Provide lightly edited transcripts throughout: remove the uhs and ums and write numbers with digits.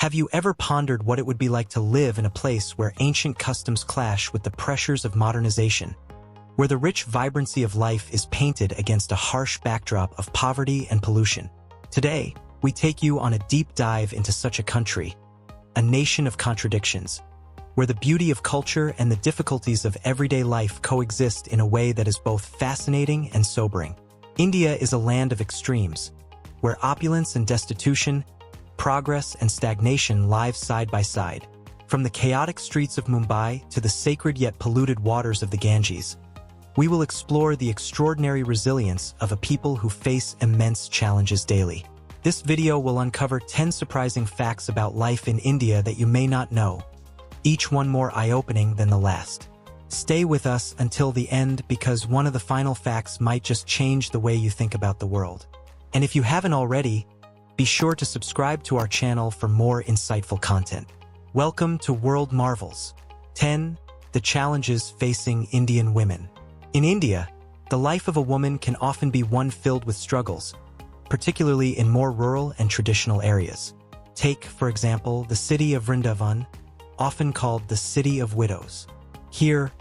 Have you ever pondered what it would be like to live in a place where ancient customs clash with the pressures of modernization, where the rich vibrancy of life is painted against a harsh backdrop of poverty and pollution? Today, we take you on a deep dive into such a country, a nation of contradictions, where the beauty of culture and the difficulties of everyday life coexist in a way that is both fascinating and sobering. India is a land of extremes, where opulence and destitution, progress and stagnation live side by side. From the chaotic streets of Mumbai to the sacred yet polluted waters of the Ganges, we will explore the extraordinary resilience of a people who face immense challenges daily. This video will uncover 10 surprising facts about life in India that you may not know, each one more eye-opening than the last. Stay with us until the end because one of the final facts might just change the way you think about the world. And if you haven't already, be sure to subscribe to our channel for more insightful content. Welcome to World Marvels. 10. The challenges facing Indian women. In India, the life of a woman can often be one filled with struggles, particularly in more rural and traditional areas. Take, for example, the city of Vrindavan, often called the City of Widows. Here,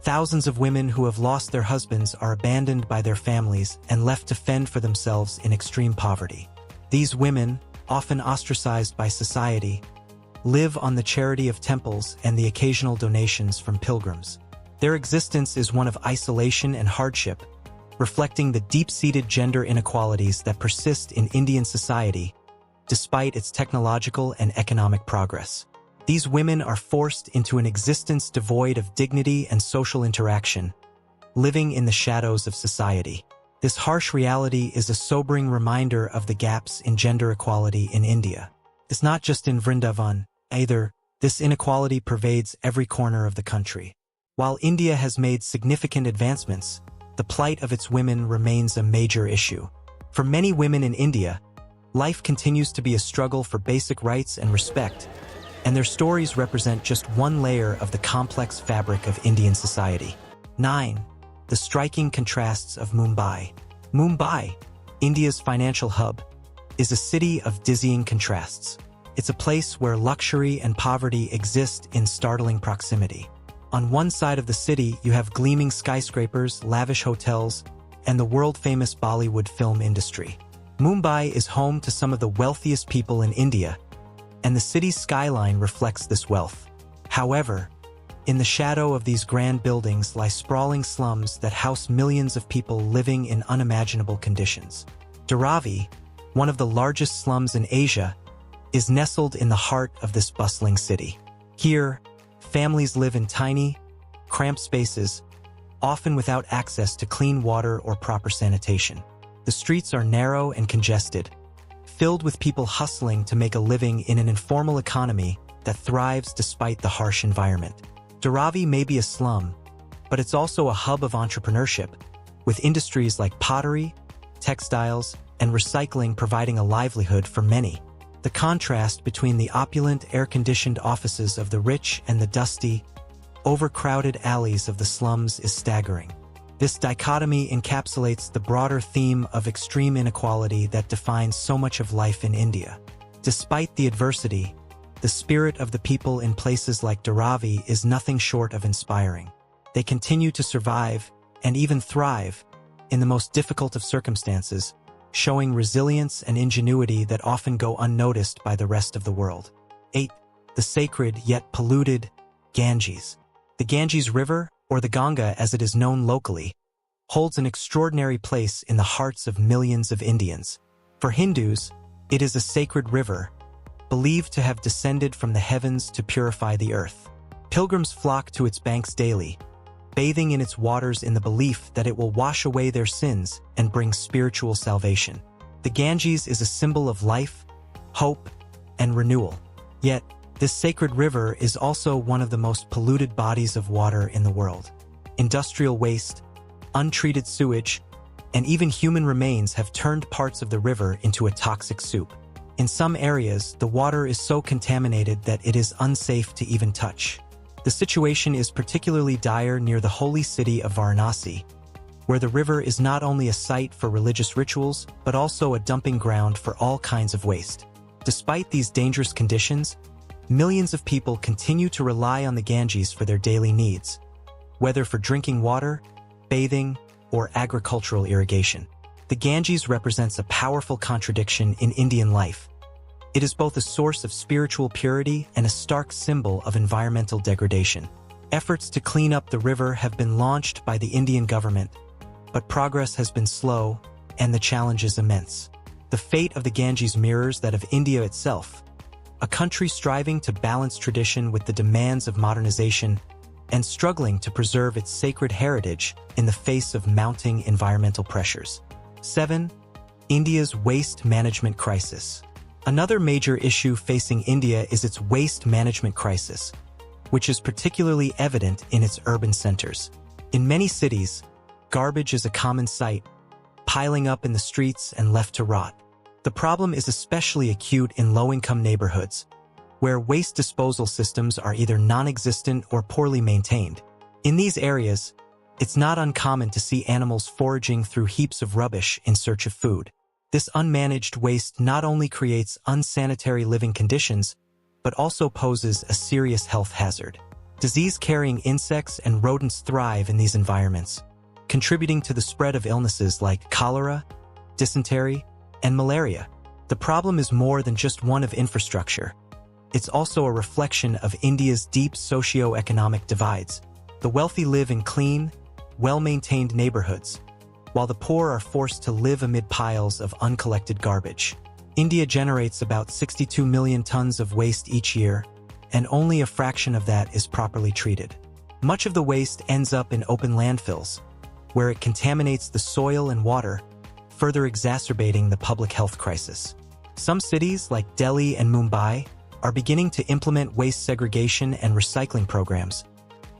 thousands of women who have lost their husbands are abandoned by their families and left to fend for themselves in extreme poverty. These women, often ostracized by society, live on the charity of temples and the occasional donations from pilgrims. Their existence is one of isolation and hardship, reflecting the deep-seated gender inequalities that persist in Indian society, despite its technological and economic progress. These women are forced into an existence devoid of dignity and social interaction, living in the shadows of society. This harsh reality is a sobering reminder of the gaps in gender equality in India. It's not just in Vrindavan, either. This inequality pervades every corner of the country. While India has made significant advancements, the plight of its women remains a major issue. For many women in India, life continues to be a struggle for basic rights and respect, and their stories represent just one layer of the complex fabric of Indian society. 9. The striking contrasts of Mumbai. Mumbai, India's financial hub, is a city of dizzying contrasts. It's a place where luxury and poverty exist in startling proximity. On one side of the city, you have gleaming skyscrapers, lavish hotels, and the world-famous Bollywood film industry. Mumbai is home to some of the wealthiest people in India, and the city's skyline reflects this wealth. However, in the shadow of these grand buildings lie sprawling slums that house millions of people living in unimaginable conditions. Dharavi, one of the largest slums in Asia, is nestled in the heart of this bustling city. Here, families live in tiny, cramped spaces, often without access to clean water or proper sanitation. The streets are narrow and congested, filled with people hustling to make a living in an informal economy that thrives despite the harsh environment. Dharavi may be a slum, but it's also a hub of entrepreneurship, with industries like pottery, textiles, and recycling providing a livelihood for many. The contrast between the opulent, air-conditioned offices of the rich and the dusty, overcrowded alleys of the slums is staggering. This dichotomy encapsulates the broader theme of extreme inequality that defines so much of life in India. Despite the adversity, the spirit of the people in places like Dharavi is nothing short of inspiring. They continue to survive, and even thrive, in the most difficult of circumstances, showing resilience and ingenuity that often go unnoticed by the rest of the world. 8. The sacred yet polluted Ganges. The Ganges River, or the Ganga as it is known locally, holds an extraordinary place in the hearts of millions of Indians. For Hindus, it is a sacred river, believed to have descended from the heavens to purify the earth. Pilgrims flock to its banks daily, bathing in its waters in the belief that it will wash away their sins and bring spiritual salvation. The Ganges is a symbol of life, hope, and renewal. Yet, this sacred river is also one of the most polluted bodies of water in the world. Industrial waste, untreated sewage, and even human remains have turned parts of the river into a toxic soup. In some areas, the water is so contaminated that it is unsafe to even touch. The situation is particularly dire near the holy city of Varanasi, where the river is not only a site for religious rituals, but also a dumping ground for all kinds of waste. Despite these dangerous conditions, millions of people continue to rely on the Ganges for their daily needs, whether for drinking water, bathing, or agricultural irrigation. The Ganges represents a powerful contradiction in Indian life. It is both a source of spiritual purity and a stark symbol of environmental degradation. Efforts to clean up the river have been launched by the Indian government, but progress has been slow and the challenge is immense. The fate of the Ganges mirrors that of India itself, a country striving to balance tradition with the demands of modernization and struggling to preserve its sacred heritage in the face of mounting environmental pressures. 7. India's waste management crisis. Another major issue facing India is its waste management crisis, which is particularly evident in its urban centers. In many cities, garbage is a common sight, piling up in the streets and left to rot. The problem is especially acute in low-income neighborhoods, where waste disposal systems are either non-existent or poorly maintained. In these areas, it's not uncommon to see animals foraging through heaps of rubbish in search of food. This unmanaged waste not only creates unsanitary living conditions, but also poses a serious health hazard. Disease-carrying insects and rodents thrive in these environments, contributing to the spread of illnesses like cholera, dysentery, and malaria. The problem is more than just one of infrastructure. It's also a reflection of India's deep socio-economic divides. The wealthy live in clean, well-maintained neighborhoods, while the poor are forced to live amid piles of uncollected garbage. India generates about 62 million tons of waste each year, and only a fraction of that is properly treated. Much of the waste ends up in open landfills, where it contaminates the soil and water, further exacerbating the public health crisis. Some cities, like Delhi and Mumbai, are beginning to implement waste segregation and recycling programs,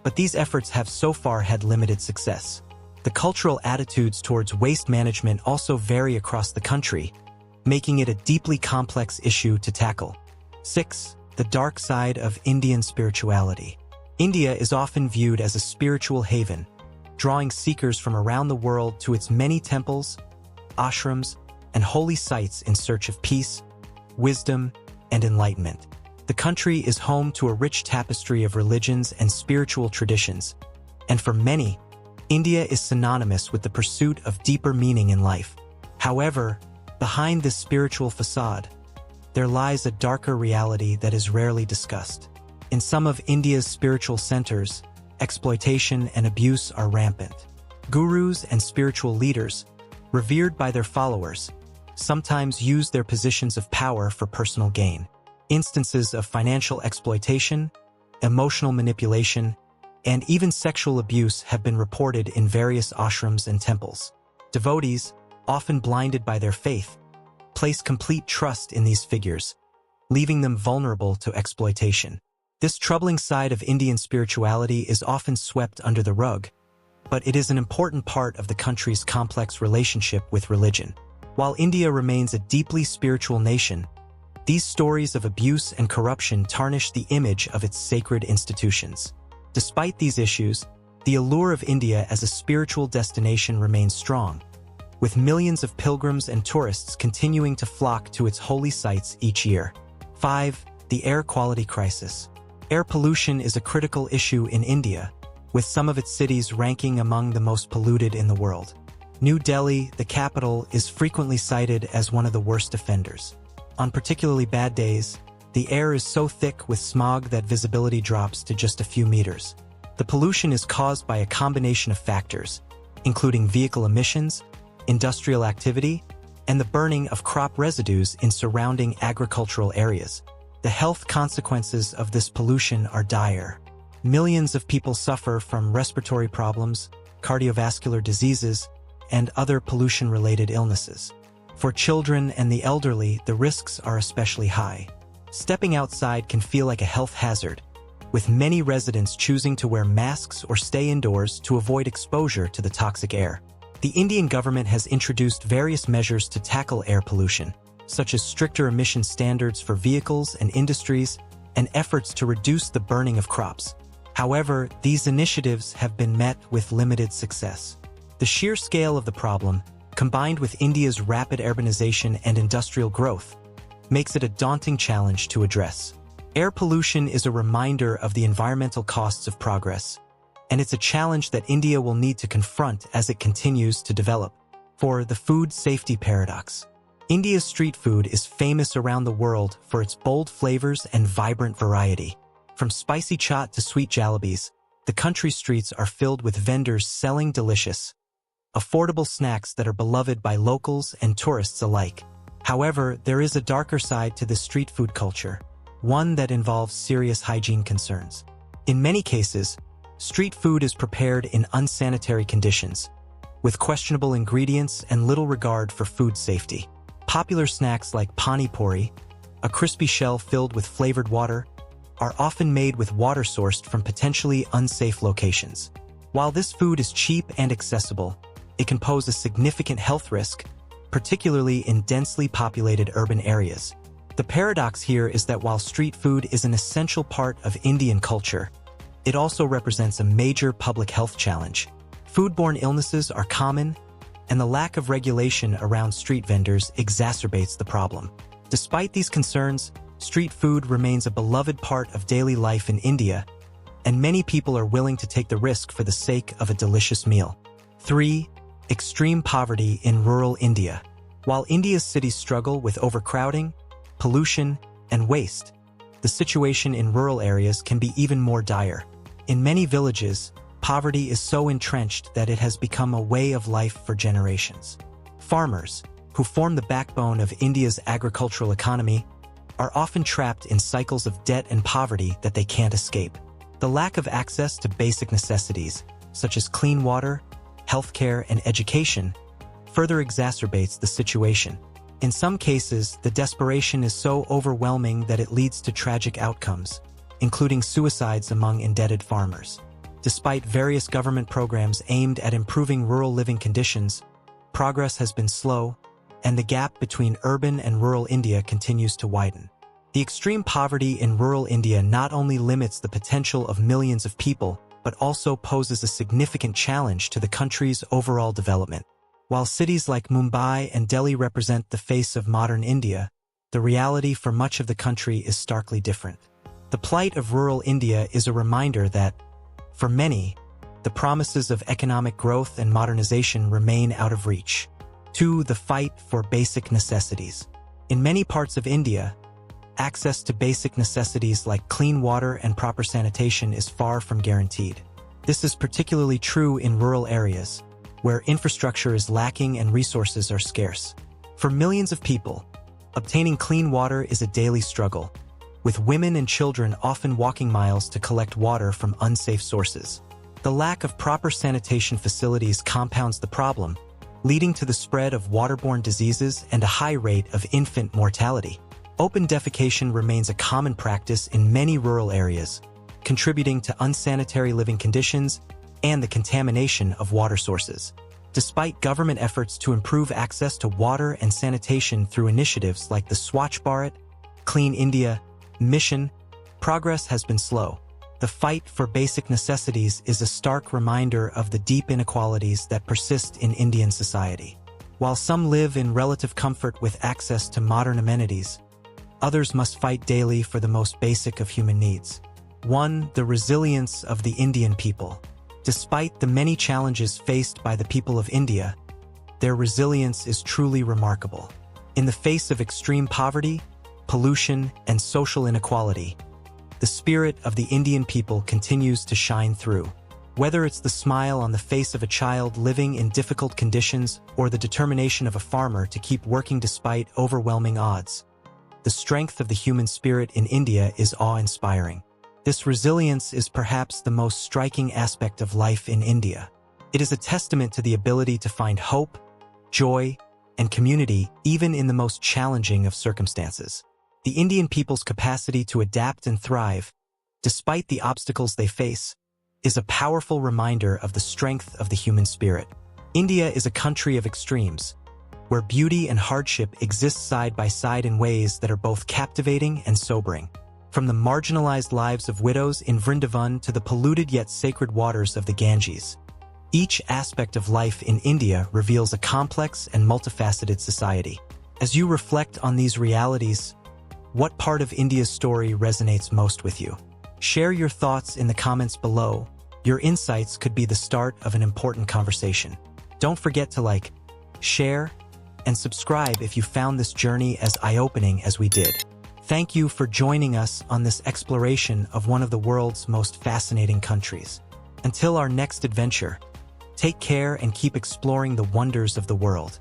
but these efforts have so far had limited success. The cultural attitudes towards waste management also vary across the country, making it a deeply complex issue to tackle. 6. The dark side of Indian spirituality. India is often viewed as a spiritual haven, drawing seekers from around the world to its many temples, ashrams, and holy sites in search of peace, wisdom, and enlightenment. The country is home to a rich tapestry of religions and spiritual traditions, and for many, India is synonymous with the pursuit of deeper meaning in life. However, behind this spiritual facade, there lies a darker reality that is rarely discussed. In some of India's spiritual centers, exploitation and abuse are rampant. Gurus and spiritual leaders, revered by their followers, sometimes use their positions of power for personal gain. Instances of financial exploitation, emotional manipulation, and even sexual abuse have been reported in various ashrams and temples. Devotees, often blinded by their faith, place complete trust in these figures, leaving them vulnerable to exploitation. This troubling side of Indian spirituality is often swept under the rug, but it is an important part of the country's complex relationship with religion. While India remains a deeply spiritual nation, these stories of abuse and corruption tarnish the image of its sacred institutions. Despite these issues, the allure of India as a spiritual destination remains strong, with millions of pilgrims and tourists continuing to flock to its holy sites each year. 5. The air quality crisis. Air pollution is a critical issue in India, with some of its cities ranking among the most polluted in the world. New Delhi, the capital, is frequently cited as one of the worst offenders. On particularly bad days, the air is so thick with smog that visibility drops to just a few meters. The pollution is caused by a combination of factors, including vehicle emissions, industrial activity, and the burning of crop residues in surrounding agricultural areas. The health consequences of this pollution are dire. Millions of people suffer from respiratory problems, cardiovascular diseases, and other pollution-related illnesses. For children and the elderly, the risks are especially high. Stepping outside can feel like a health hazard, with many residents choosing to wear masks or stay indoors to avoid exposure to the toxic air. The Indian government has introduced various measures to tackle air pollution, such as stricter emission standards for vehicles and industries, and efforts to reduce the burning of crops. However, these initiatives have been met with limited success. The sheer scale of the problem, combined with India's rapid urbanization and industrial growth, makes it a daunting challenge to address. Air pollution is a reminder of the environmental costs of progress, and it's a challenge that India will need to confront as it continues to develop. For the food safety paradox. India's street food is famous around the world for its bold flavors and vibrant variety. From spicy chaat to sweet jalebis, the country streets are filled with vendors selling delicious, affordable snacks that are beloved by locals and tourists alike. However, there is a darker side to this street food culture, one that involves serious hygiene concerns. In many cases, street food is prepared in unsanitary conditions, with questionable ingredients and little regard for food safety. Popular snacks like pani puri, a crispy shell filled with flavored water, are often made with water sourced from potentially unsafe locations. While this food is cheap and accessible, it can pose a significant health risk, particularly in densely populated urban areas. The paradox here is that while street food is an essential part of Indian culture, it also represents a major public health challenge. Foodborne illnesses are common, and the lack of regulation around street vendors exacerbates the problem. Despite these concerns, street food remains a beloved part of daily life in India, and many people are willing to take the risk for the sake of a delicious meal. 3. Extreme poverty in rural India. While India's cities struggle with overcrowding, pollution, and waste, the situation in rural areas can be even more dire. In many villages, poverty is so entrenched that it has become a way of life for generations. Farmers, who form the backbone of India's agricultural economy, are often trapped in cycles of debt and poverty that they can't escape. The lack of access to basic necessities, such as clean water, healthcare, and education, further exacerbates the situation. In some cases, the desperation is so overwhelming that it leads to tragic outcomes, including suicides among indebted farmers. Despite various government programs aimed at improving rural living conditions, progress has been slow, and the gap between urban and rural India continues to widen. The extreme poverty in rural India not only limits the potential of millions of people, but also poses a significant challenge to the country's overall development. While cities like Mumbai and Delhi represent the face of modern India, the reality for much of the country is starkly different. The plight of rural India is a reminder that, for many, the promises of economic growth and modernization remain out of reach. 2. The fight for basic necessities. In many parts of India, access to basic necessities like clean water and proper sanitation is far from guaranteed. This is particularly true in rural areas, where infrastructure is lacking and resources are scarce. For millions of people, obtaining clean water is a daily struggle, with women and children often walking miles to collect water from unsafe sources. The lack of proper sanitation facilities compounds the problem, leading to the spread of waterborne diseases and a high rate of infant mortality. Open defecation remains a common practice in many rural areas, contributing to unsanitary living conditions and the contamination of water sources. Despite government efforts to improve access to water and sanitation through initiatives like the Swachh Bharat, Clean India mission, progress has been slow. The fight for basic necessities is a stark reminder of the deep inequalities that persist in Indian society. While some live in relative comfort with access to modern amenities, others must fight daily for the most basic of human needs. 1. The resilience of the Indian people. Despite the many challenges faced by the people of India, their resilience is truly remarkable. In the face of extreme poverty, pollution, and social inequality, the spirit of the Indian people continues to shine through. Whether it's the smile on the face of a child living in difficult conditions or the determination of a farmer to keep working despite overwhelming odds, the strength of the human spirit in India is awe-inspiring. This resilience is perhaps the most striking aspect of life in India. It is a testament to the ability to find hope, joy, and community even in the most challenging of circumstances. The Indian people's capacity to adapt and thrive, despite the obstacles they face, is a powerful reminder of the strength of the human spirit. India is a country of extremes, where beauty and hardship exist side by side in ways that are both captivating and sobering. From the marginalized lives of widows in Vrindavan to the polluted yet sacred waters of the Ganges, each aspect of life in India reveals a complex and multifaceted society. As you reflect on these realities, What part of India's story resonates most with you? Share your thoughts in the comments below. Your insights could be the start of an important conversation. Don't forget to like, share, and subscribe if you found this journey as eye-opening as we did. Thank you for joining us on this exploration of one of the world's most fascinating countries. Until our next adventure, take care and keep exploring the wonders of the world.